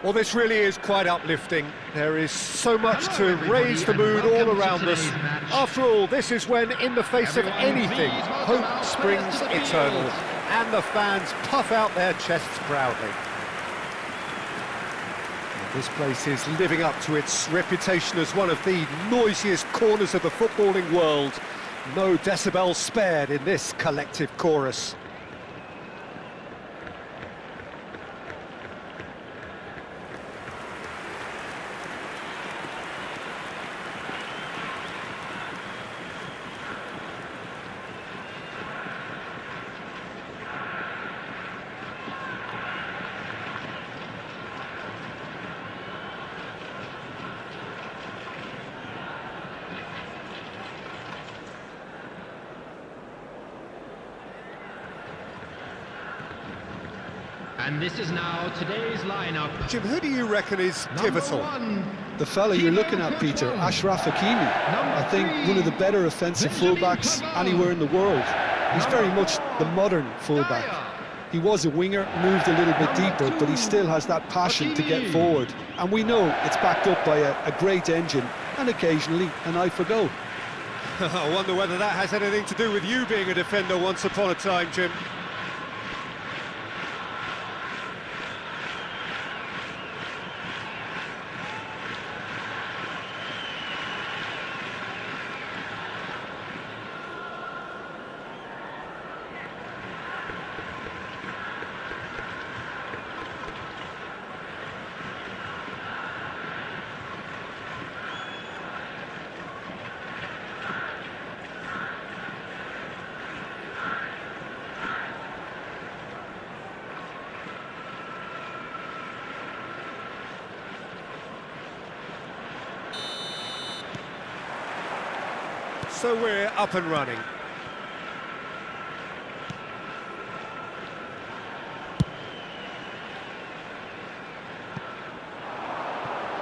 Well, this really is quite uplifting. There is so much to raise the mood all around us. After all, this is when, in the face of anything, hope springs eternal, and the fans puff out their chests proudly. This place is living up to its reputation as one of the noisiest corners of the footballing world. No decibels spared in this collective chorus. And this is now today's lineup. Jim, who do you reckon is pivotal? The fella you're looking at, Peter, Ashraf Hakimi. I think one of the better offensive fullbacks anywhere in the world. He's very much the modern fullback. He was a winger, moved a little bit deeper, but he still has that passion to get forward. And we know it's backed up by a great engine and occasionally an eye for goal. I wonder whether that has anything to do with you being a defender once upon a time, Jim. So we're up and running.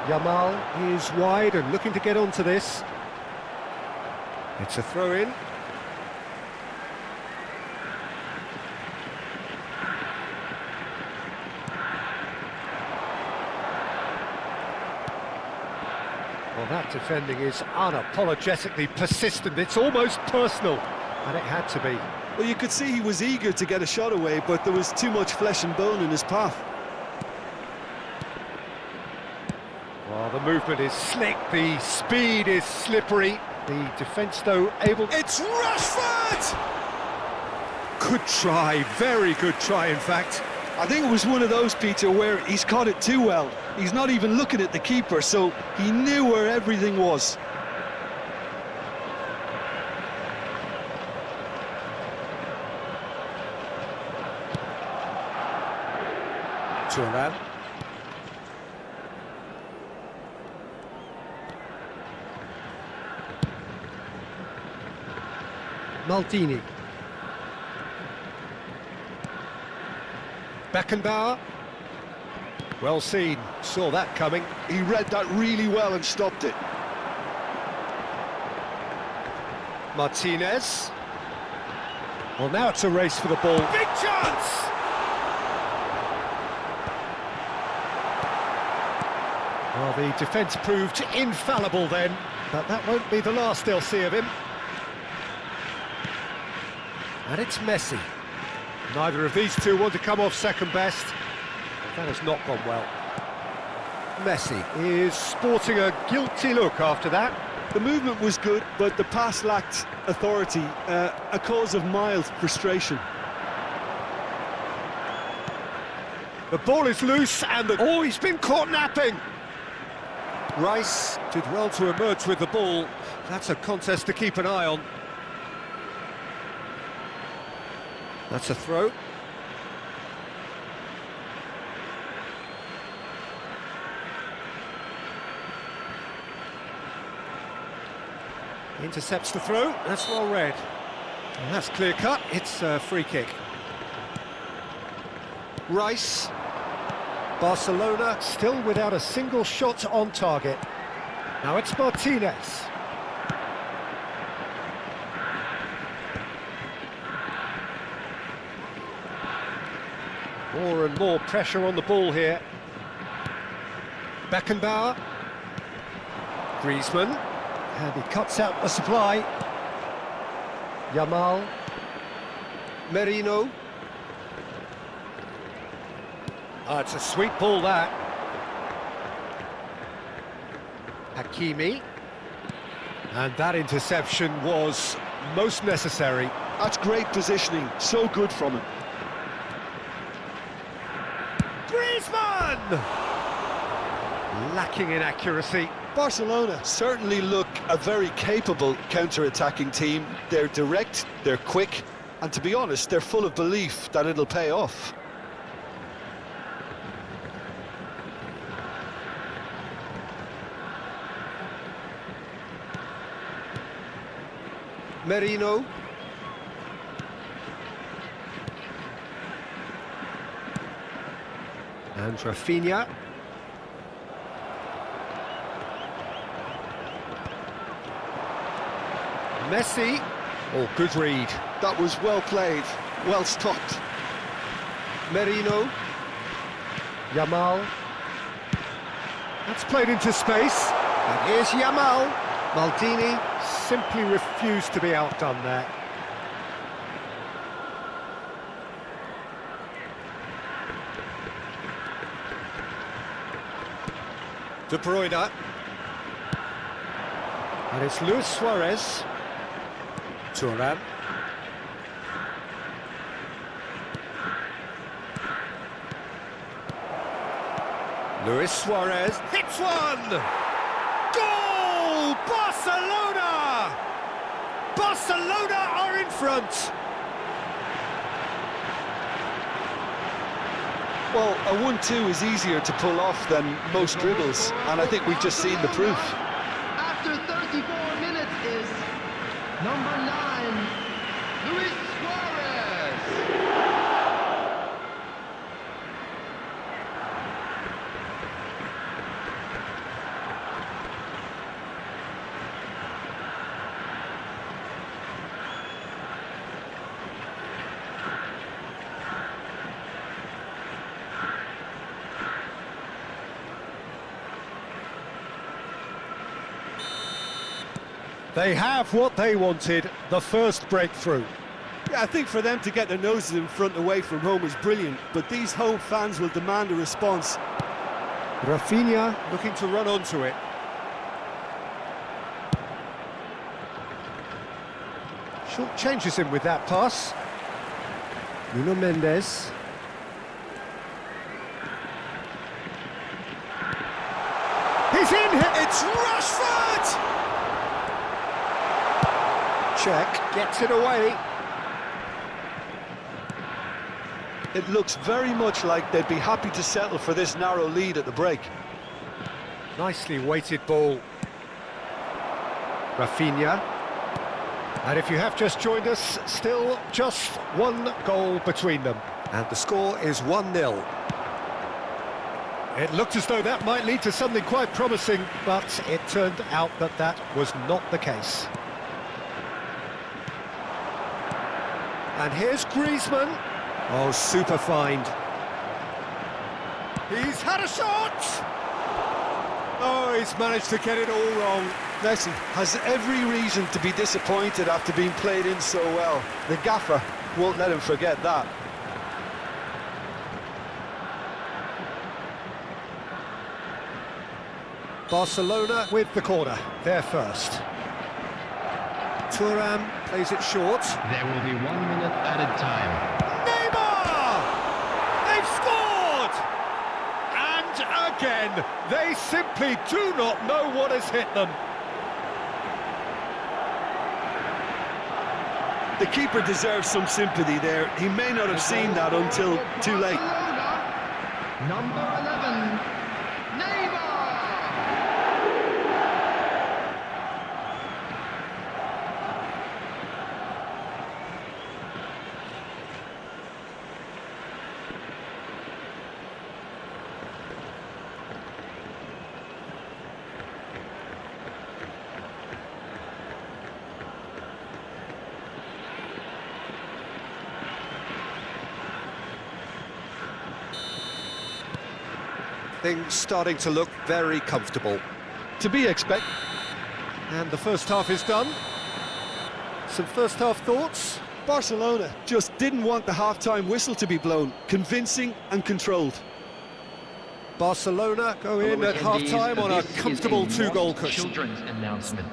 Yamal is wide and looking to get onto this. It's a throw-in. Well, that defending is unapologetically persistent. It's almost personal, and it had to be. Well, you could see he was eager to get a shot away, but there was too much flesh and bone in his path. Well, the movement is slick, the speed is slippery. The defence, though, able... It's Rashford! Good try, very good try, in fact. I think it was one of those, Peter, where he's caught it too well. He's not even looking at the keeper, so he knew where everything was. Turan. Maldini. Beckenbauer. Well seen, saw that coming. He read that really well and stopped it. Martinez. Well, now it's a race for the ball. Big chance! Well, the defence proved infallible then, but that won't be the last they'll see of him. And it's Messi. Neither of these two want to come off second best. That has not gone well. Messi is sporting a guilty look after that. The movement was good, but the pass lacked authority, a cause of mild frustration. The ball is loose and oh, he's been caught napping! Rice did well to emerge with the ball. That's a contest to keep an eye on. That's a throw. Intercepts the throw, that's well read. And that's clear cut, it's a free kick. Rice. Barcelona still without a single shot on target. Now it's Martinez. More and more pressure on the ball here. Beckenbauer. Griezmann. And he cuts out the supply. Yamal. Merino. It's a sweet ball, that. Hakimi. And that interception was most necessary. That's great positioning, so good from him. Griezmann! Lacking in accuracy. Barcelona certainly look a very capable counter-attacking team. They're direct, they're quick, and to be honest, they're full of belief that it'll pay off. Merino. And Rafinha. Messi. Oh, good read. That was well played, well stopped. Merino. Yamal. That's played into space. And here's Yamal. Maldini simply refused to be outdone there. De Bruyne. And it's Luis Suarez. Thuram. Luis Suarez hits one! Goal! Barcelona! Barcelona are in front! Well, a 1-2 is easier to pull off than most dribbles, and I think we've just seen the proof. After 34 minutes is number 9, Luis Suarez. They have what they wanted, the first breakthrough. Yeah, I think for them to get their noses in front away from home is brilliant, but these home fans will demand a response. Rafinha looking to run onto it. Short changes him with that pass. Nuno Mendes. He's in here! It's Rashford! Check, gets it away. It looks very much like they'd be happy to settle for this narrow lead at the break. Nicely weighted ball. Rafinha. And if you have just joined us, still just one goal between them. And the score is 1-0. It looked as though that might lead to something quite promising, but it turned out that that was not the case. And here's Griezmann. Oh, super find. He's had a shot! Oh, he's managed to get it all wrong. Messi has every reason to be disappointed after being played in so well. The gaffer won't let him forget that. Barcelona with the corner, they're first. Thuram plays it short. There will be 1 minute added time. Neymar! They've scored! And again, they simply do not know what has hit them. The keeper deserves some sympathy there. He may not have seen that until too late. Number 11, Neymar! Things starting to look very comfortable. To be expected. And the first half is done. Some first half thoughts? Barcelona just didn't want the half-time whistle to be blown. Convincing and controlled. Barcelona go in at half-time on a comfortable two-goal cushion. Children's announcement.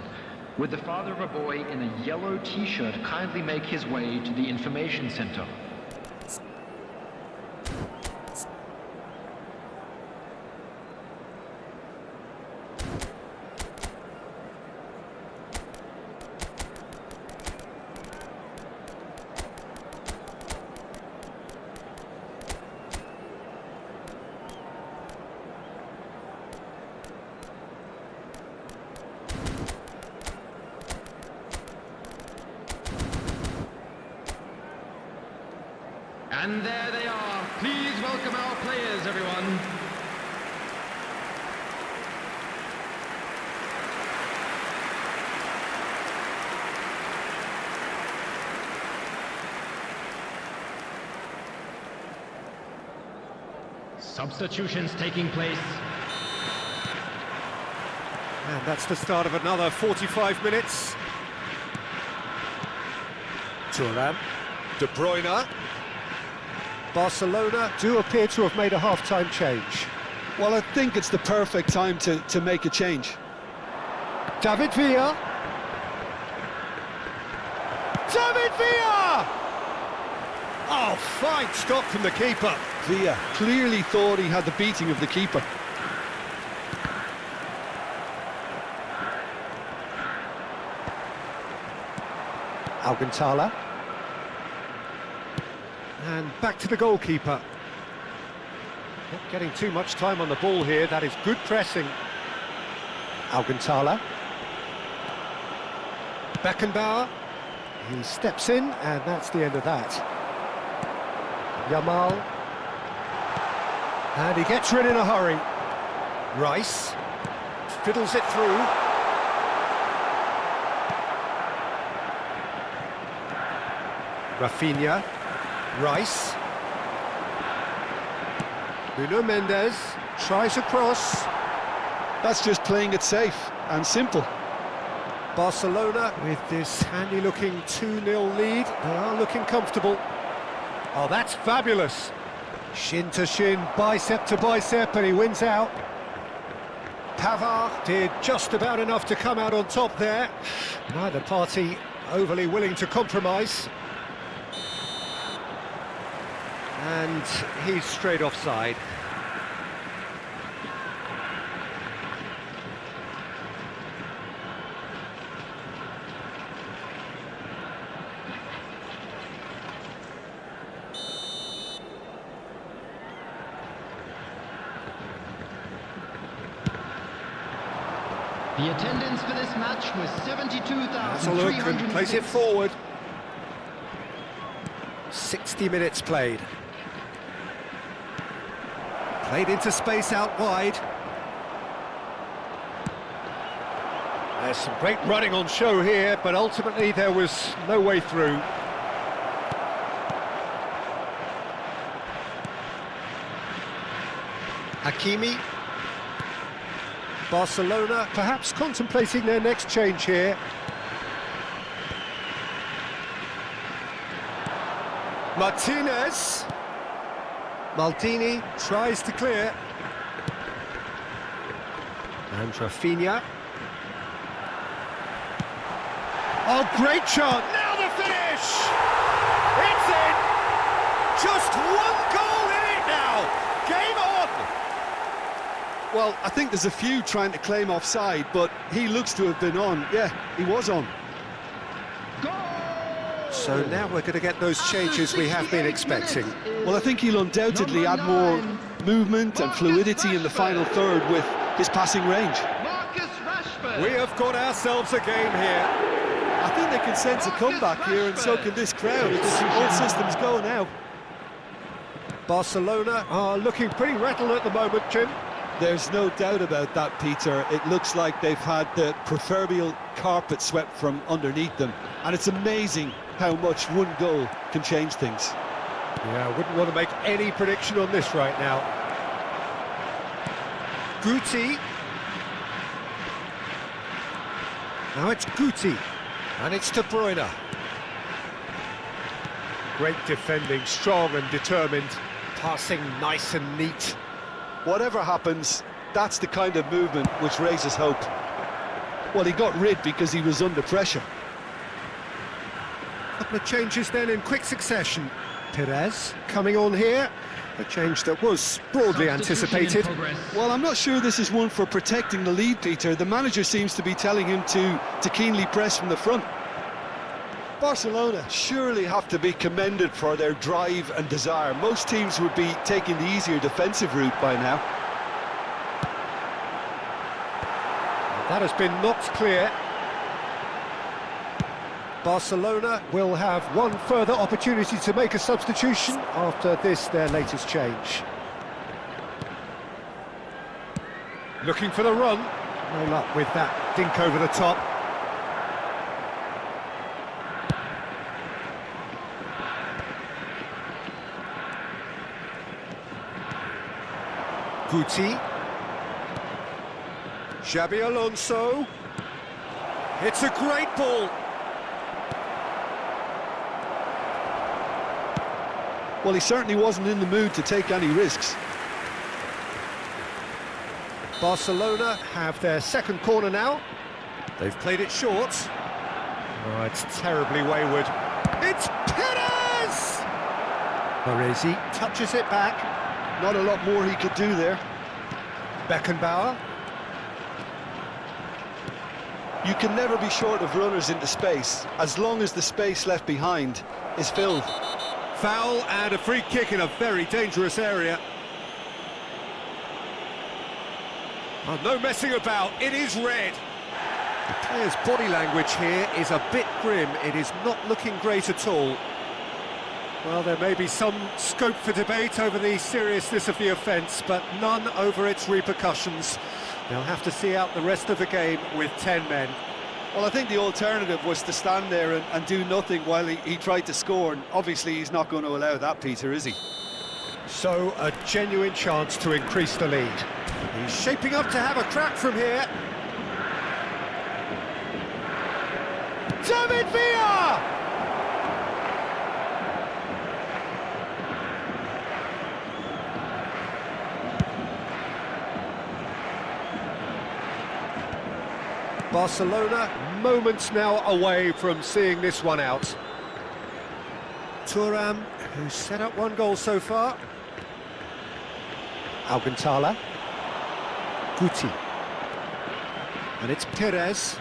Would the father of a boy in a yellow t-shirt kindly make his way to the information center? And there they are. Please welcome our players, everyone. Substitutions taking place. And that's the start of another 45 minutes. Thuram, De Bruyne. Barcelona do appear to have made a half-time change. Well, I think it's the perfect time to make a change. David Villa. David Villa! Oh, fine stop from the keeper. Villa clearly thought he had the beating of the keeper. Alcantara. And back to the goalkeeper. Not getting too much time on the ball here. That is good pressing. Alcantara. Beckenbauer. He steps in, and that's the end of that. Yamal. And he gets rid in a hurry. Rice. Fiddles it through. Rafinha. Rice. Nuno Mendes tries a cross. That's just playing it safe and simple. Barcelona with this handy-looking 2-0 lead. They are looking comfortable. Oh, that's fabulous. Shin to shin, bicep to bicep, and he wins out. Pavard did just about enough to come out on top there. Neither party overly willing to compromise. And he's straight offside. The attendance for this match was 72,300. That's a look and plays it forward. 60 minutes played. Played into space out wide. There's some great running on show here, but ultimately there was no way through. Hakimi. Barcelona perhaps contemplating their next change here. Martinez. Maldini tries to clear. And Rafinha. Oh, great shot! Now the finish! It's in! Just one goal in it now! Game on! Well, I think there's a few trying to claim offside, but he looks to have been on. Yeah, he was on. So now we're going to get those changes we have been expecting. Well, I think he'll undoubtedly add more movement and fluidity in the final third with his passing range. We have got ourselves a game here. I think they can sense a comeback here, and so can this crowd. It's all systems go now. Barcelona are looking pretty rattled at the moment, Jim. There's no doubt about that, Peter. It looks like they've had the proverbial carpet swept from underneath them. And it's amazing how much one goal can change things. Yeah, I wouldn't want to make any prediction on this right now. Guti. Now it's Guti. And it's De Bruyne. Great defending, strong and determined. Passing nice and neat. Whatever happens, that's the kind of movement which raises hope. Well, he got rid because he was under pressure. Couple of changes then in quick succession. Perez coming on here. A change that was broadly anticipated. Well, I'm not sure this is one for protecting the lead, Peter. The manager seems to be telling him to keenly press from the front. Barcelona surely have to be commended for their drive and desire. Most teams would be taking the easier defensive route by now. That has been knocked clear. Barcelona will have one further opportunity to make a substitution after this, their latest change. Looking for the run. No luck with that dink over the top. Guti. Xabi Alonso. It's a great ball. Well, he certainly wasn't in the mood to take any risks. Barcelona have their second corner now. They've played it short. Oh, it's terribly wayward. It's Perez! Baresi touches it back. Not a lot more he could do there. Beckenbauer. You can never be short of runners into space, as long as the space left behind is filled. Foul and a free kick in a very dangerous area. Oh, no messing about, it is red. The player's body language here is a bit grim. It is not looking great at all. Well, there may be some scope for debate over the seriousness of the offence, but none over its repercussions. They'll have to see out the rest of the game with 10 men. Well, I think the alternative was to stand there and do nothing while he tried to score, and obviously he's not going to allow that, Peter, is he? So, a genuine chance to increase the lead. He's shaping up to have a crack from here. David Villa! Barcelona moments now away from seeing this one out. Thuram, who's set up one goal so far. Alcantara. Guti. And it's Perez.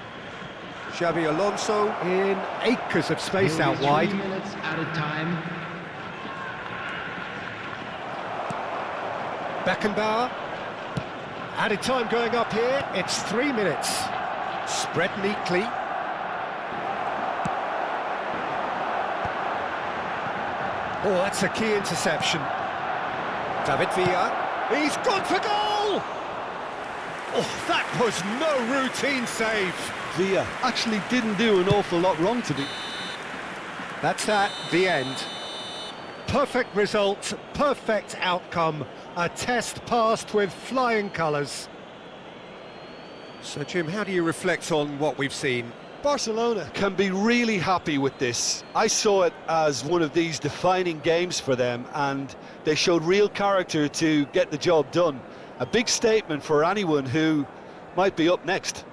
Xabi Alonso in acres of space out wide. 3 minutes at a time. Beckenbauer. Added time going up here. It's 3 minutes. Spread neatly. Oh, that's a key interception. David Villa. He's gone for goal! Oh, that was no routine save. Villa actually didn't do an awful lot wrong to me. That's at the end. Perfect result, perfect outcome. A test passed with flying colours. So, Jim, how do you reflect on what we've seen? Barcelona can be really happy with this. I saw it as one of these defining games for them, and they showed real character to get the job done. A big statement for anyone who might be up next.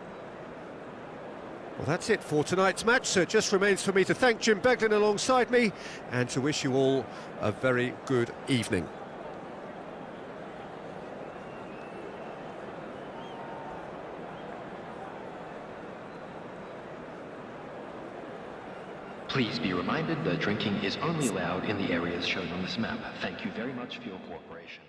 Well, that's it for tonight's match, so it just remains for me to thank Jim Beglin alongside me and to wish you all a very good evening. Please be reminded that drinking is only allowed in the areas shown on this map. Thank you very much for your cooperation.